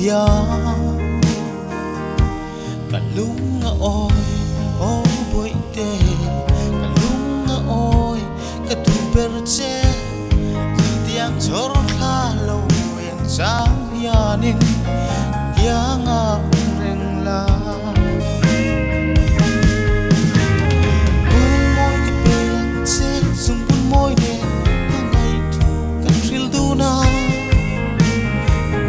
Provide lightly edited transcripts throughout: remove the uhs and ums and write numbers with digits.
hiya kalunga oi o boite kalunga oi katu perche tiang chor khalo en sang yanin tianga reng la moi ke perche sumpun moi de ngai tu kan thil du na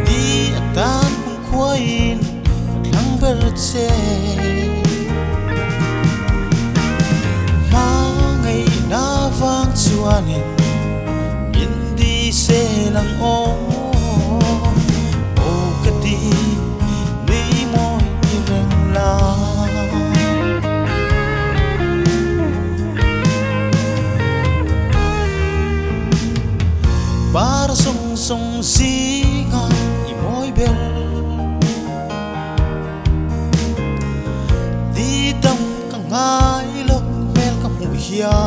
di atan kum khoin lang perche mangai na vang chuanin se lang o kati ni moi ni reng la para song song singa i moi bel di tam ka ngai lo mel ka mu hiya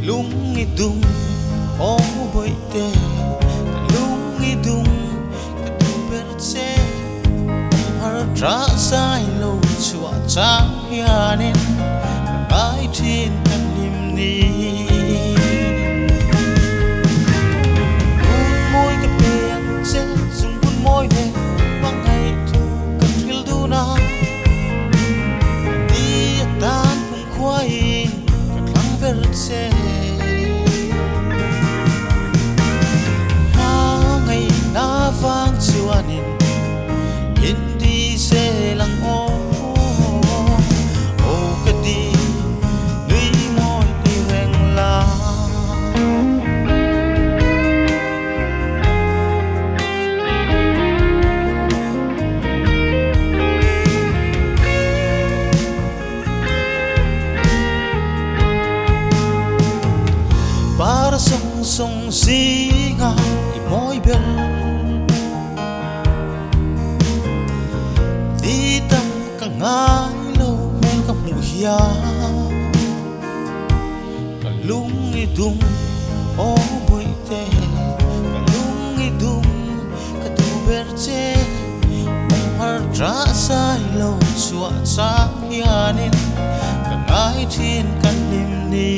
lung idung o boite lung idung katu perche har tra sai lo chua chang hianin ai thin kan nim ni moi ka perche sung bun moi de mang ai thu kan thil du na di tan kum khwai ka klang perche vang chuanin hindi se lang o kati nui moi ni reng la para song song singa i moi bel ngai lo men ka mu hiya kalung idung o boite kalung idung katu perche har tra sai lo chua chang hianin ka ngai thin kan nim ni